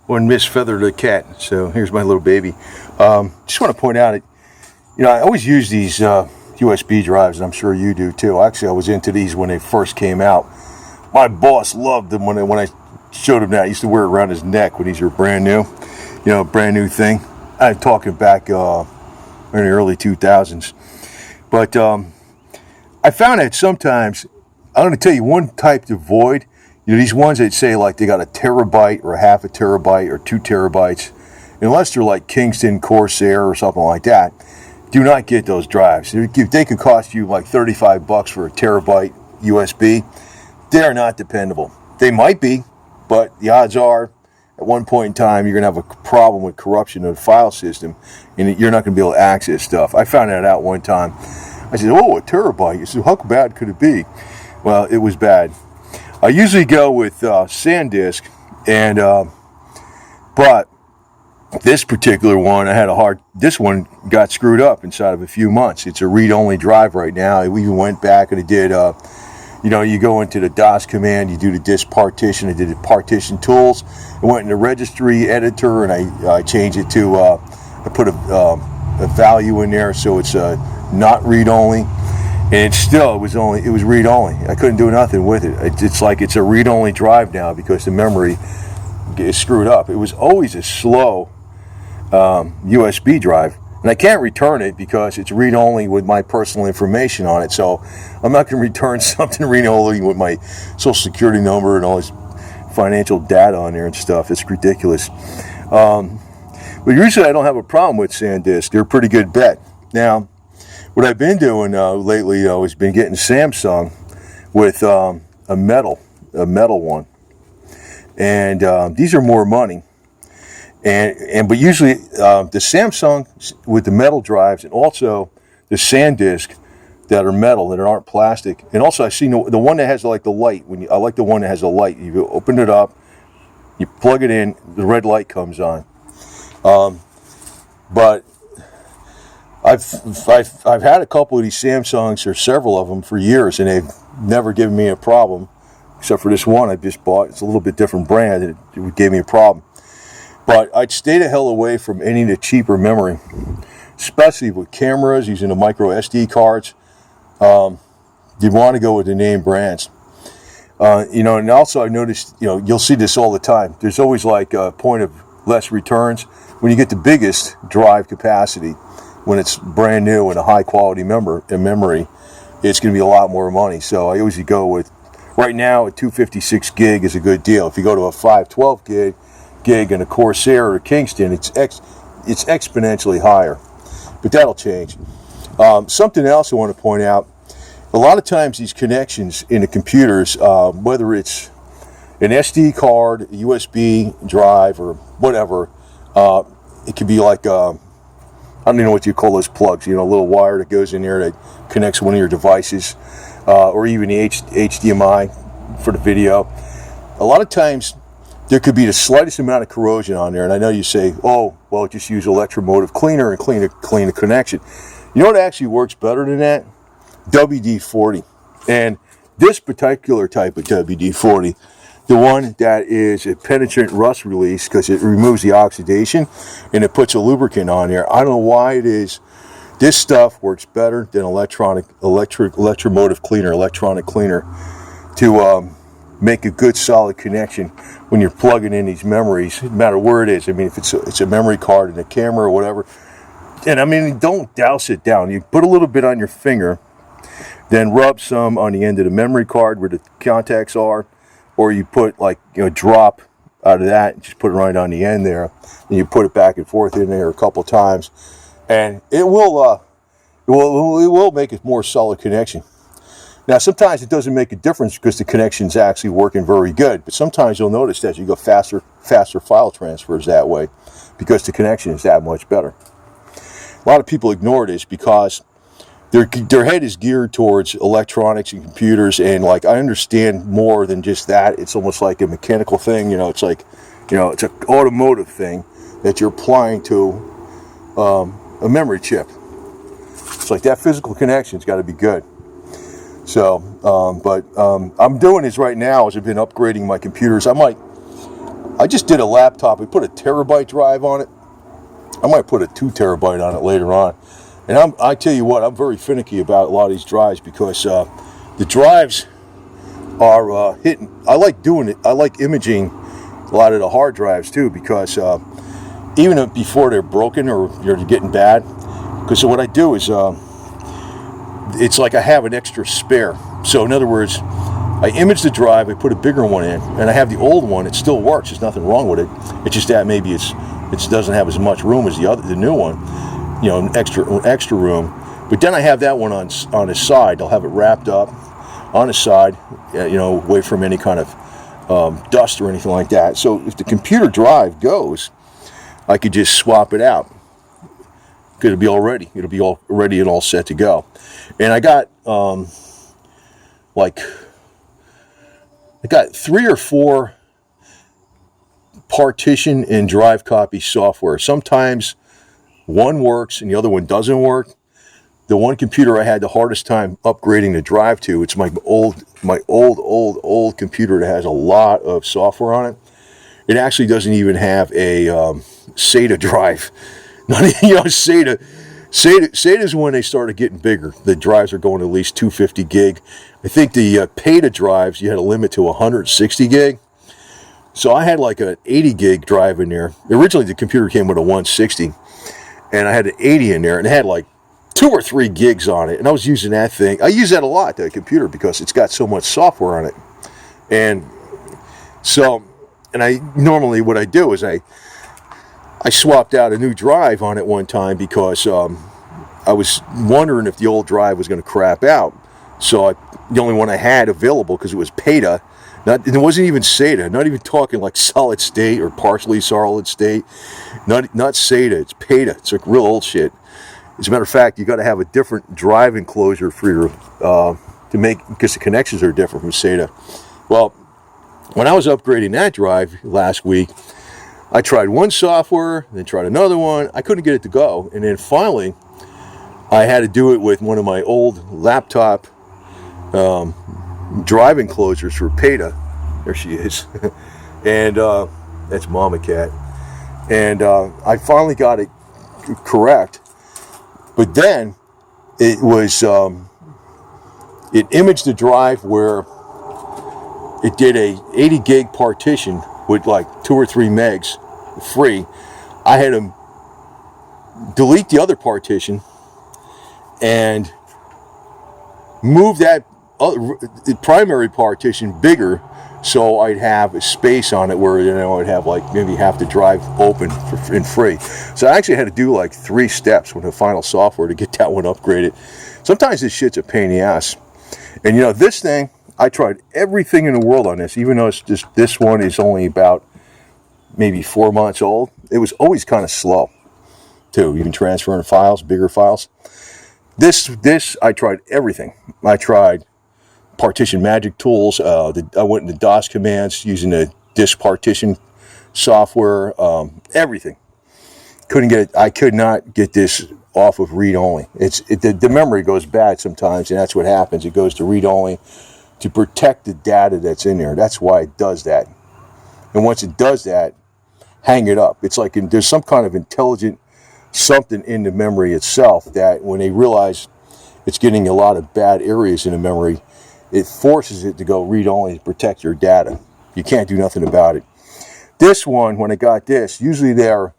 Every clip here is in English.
One Miss Feather the cat. So here's my little baby. Just want to point out, I always use these USB drives, and I'm sure you do too. Actually, I was into these when they first came out. My boss loved them when I showed him that. He used to wear it around his neck when these were brand new, brand new thing. I'm talking back in the early 2000s. But I found that sometimes, I'm going to tell you one type to avoid. These ones that say like they got a terabyte or half a terabyte or 2 terabytes, unless they're like Kingston, Corsair, or something like that, do not get those drives. They could cost you like $35 for a terabyte USB. They are not dependable. They might be, but the odds are at one point in time you're going to have a problem with corruption of the file system, and you're not going to be able to access stuff. I found that out one time. I said, "Oh, a terabyte." I said, "How bad could it be?" Well, it was bad. I usually go with SanDisk, but this particular one, this one got screwed up inside of a few months. It's a read-only drive right now. We even went back and it did, you go into the DOS command, you do the disk partition, I did the partition tools. I went in the registry editor and I changed it to, I put a value in there so it's not read-only. And it was read-only. I couldn't do nothing with it. It's like it's a read-only drive now because the memory is screwed up. It was always a slow USB drive. And I can't return it because it's read-only with my personal information on it. So I'm not going to return something read-only with my social security number and all this financial data on there and stuff. It's ridiculous. But usually I don't have a problem with SanDisk. They're a pretty good bet. Now, what I've been doing lately, though, is been getting Samsung with a metal one, and these are more money. But usually the Samsung with the metal drives, and also the SanDisk that are metal that aren't plastic, and also I see the one that has like the light. I like the one that has a light. You open it up, you plug it in, the red light comes on. But I've had a couple of these Samsungs, or several of them, for years, and they've never given me a problem, except for this one I just bought. It's a little bit different brand, and it gave me a problem. But I'd stay the hell away from any of the cheaper memory, especially with cameras, using the micro SD cards. You want to go with the name brands. And also I noticed, you'll see this all the time. There's always like a point of less returns. When you get the biggest drive capacity, when it's brand new and a high quality memory, it's going to be a lot more money. So I always go with, right now, a 256 gig is a good deal. If you go to a 512 gig and a Corsair or a Kingston, it's exponentially higher. But that'll change. Something else I want to point out, a lot of times these connections in the computers, whether it's an SD card, a USB drive, or whatever, it could be like I don't even know what you call those plugs, a little wire that goes in there that connects one of your devices, or even the HDMI for the video. A lot of times there could be the slightest amount of corrosion on there, and I know you say, oh, well, just use electromotive cleaner and clean the connection. You know what actually works better than that? WD-40. And this particular type of WD-40, the one that is a penetrant rust release, because it removes the oxidation and it puts a lubricant on there. I don't know why it is. This stuff works better than electromotive cleaner, electronic cleaner, to make a good solid connection when you're plugging in these memories, no matter where it is. I mean, if it's a memory card in a camera or whatever. And I mean, don't douse it down. You put a little bit on your finger, then rub some on the end of the memory card where the contacts are. Or you put like a drop out of that and just put it right on the end there, and you put it back and forth in there a couple times, and it will make a more solid connection. Now sometimes it doesn't make a difference because the connection's actually working very good, but sometimes you'll notice that you go faster file transfers that way because the connection is that much better. A lot of people ignore this because their head is geared towards electronics and computers, and like I understand more than just that. It's almost like a mechanical thing, it's like, it's an automotive thing that you're applying to a memory chip. It's like that physical connection's got to be good. So, I'm doing this right now as I've been upgrading my computers. I might I just did a laptop. We put a terabyte drive on it. I might put a 2 terabyte on it later on. And I tell you what, I'm very finicky about a lot of these drives because the drives are hitting. I like doing it. I like imaging a lot of the hard drives too, because even before they're broken or they're getting bad. Because what I do is it's like I have an extra spare. So in other words, I image the drive, I put a bigger one in, and I have the old one. It still works. There's nothing wrong with it. It's just that maybe it doesn't have as much room as the new one. You know, an extra room. But then I have that one on his side. I'll have it wrapped up on his side, you know, away from any kind of dust or anything like that. So if the computer drive goes, I could just swap it out. It'll be all ready. It'll be all ready and all set to go. And I got I got 3 or 4 partition and drive copy software. Sometimes one works and the other one doesn't work. The one computer I had the hardest time upgrading the drive to, it's my old computer that has a lot of software on it. It actually doesn't even have a SATA drive. SATA's when they started getting bigger. The drives are going at least 250 gig. I think the PATA drives, you had a limit to 160 gig. So I had like an 80 gig drive in there. Originally the computer came with a 160, and I had an 80 in there, and it had like 2 or 3 gigs on it. And I was using that thing. I use that a lot, that computer, because it's got so much software on it. And so, and I normally what I do is I swapped out a new drive on it one time because I was wondering if the old drive was going to crap out. So the only one I had available, because it was PATA, it wasn't even SATA, not even talking like solid state or partially solid state, not SATA, it's PATA. It's like real old shit. As a matter of fact, you got to have a different drive enclosure for your because the connections are different from SATA. Well, when I was upgrading that drive last week, I tried one software, then tried another one. I couldn't get it to go. And then finally, I had to do it with one of my old laptop drive enclosures for PATA. There she is. And that's Mama Cat. And I finally got it correct. But then it was, it imaged the drive where it did a 80 gig partition with like 2 or 3 megs free. I had to delete the other partition and move that the primary partition bigger, so I'd have a space on it where, you know, I'd have like maybe half the drive open and free. So I actually had to do like 3 steps with the final software to get that one upgraded. Sometimes this shit's a pain in the ass. And you know, this thing, I tried everything in the world on this, even though it's just, this one is only about maybe 4 months old. It was always kind of slow too, even transferring files, bigger files. This I tried everything. I tried partition magic tools. I went into DOS commands using the disk partition software. Everything. Couldn't get it. I could not get this off of read only. The memory goes bad sometimes, and that's what happens. It goes to read only to protect the data that's in there. That's why it does that. And once it does that, hang it up. It's like there's some kind of intelligent something in the memory itself that when they realize it's getting a lot of bad areas in the memory, it forces it to go read only to protect your data. You can't do nothing about it. This one, when I got this, usually they're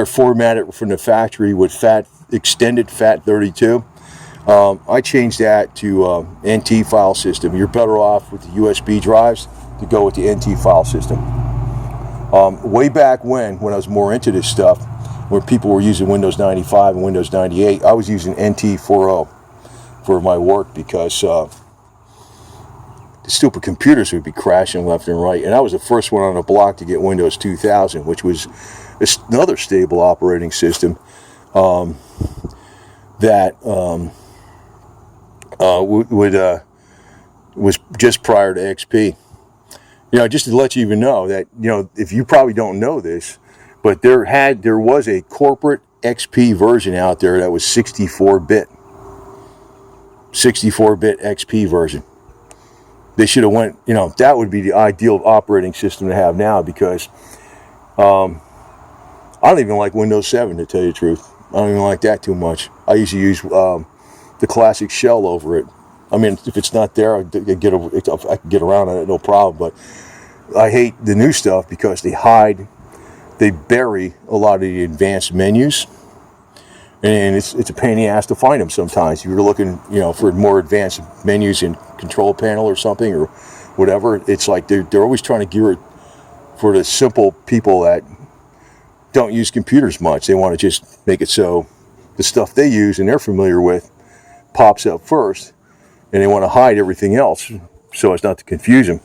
formatted from the factory with extended FAT32. I changed that to NT file system. You're better off with the USB drives to go with the NT file system. Way back when I was more into this stuff, where people were using Windows 95 and Windows 98, I was using NT 4.0 for my work because the stupid computers would be crashing left and right. And I was the first one on the block to get Windows 2000, which was another stable operating system that was just prior to XP. You know, just to let you even know that, you know, if you probably don't know this, but there was a corporate XP version out there that was 64-bit XP version. They should have went, you know, that would be the ideal operating system to have now, because I don't even like Windows 7, to tell you the truth. I don't even like that too much. I usually use the classic shell over it. I mean, if it's not there, I can get around it, no problem. But I hate the new stuff because they bury a lot of the advanced menus, and it's a pain in the ass to find them sometimes. If you're looking, you know, for more advanced menus in control panel or something or whatever, it's like they're always trying to gear it for the simple people that don't use computers much. They want to just make it so the stuff they use and they're familiar with pops up first, and they want to hide everything else so as not to confuse them.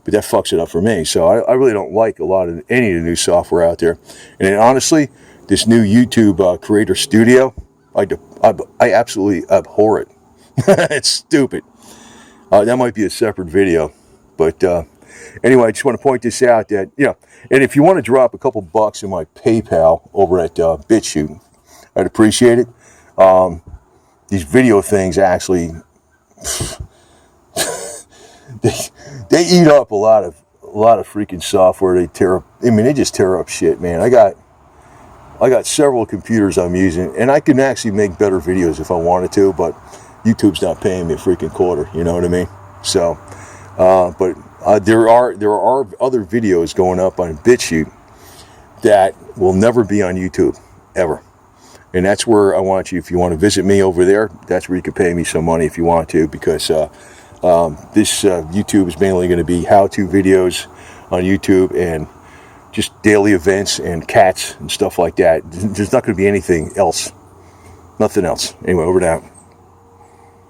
But that fucks it up for me. So I really don't like a lot of any of the new software out there. And then, honestly, this new YouTube Creator Studio, I absolutely abhor it. It's stupid. That might be a separate video. But anyway, I just want to point this out that, you know, and if you want to drop a couple bucks in my PayPal over at BitChute, I'd appreciate it. These video things actually, they eat up a lot of freaking software. They tear up. I mean, they just tear up shit, man. I got several computers I'm using, and I can actually make better videos if I wanted to, but YouTube's not paying me a freaking quarter. You know what I mean? So, but there are other videos going up on BitChute that will never be on YouTube ever. And that's where I want you, if you want to visit me over there, that's where you can pay me some money if you want to, because this YouTube is mainly going to be how-to videos on YouTube and just daily events and cats and stuff like that. There's not going to be anything else. Nothing else. Anyway, over and out.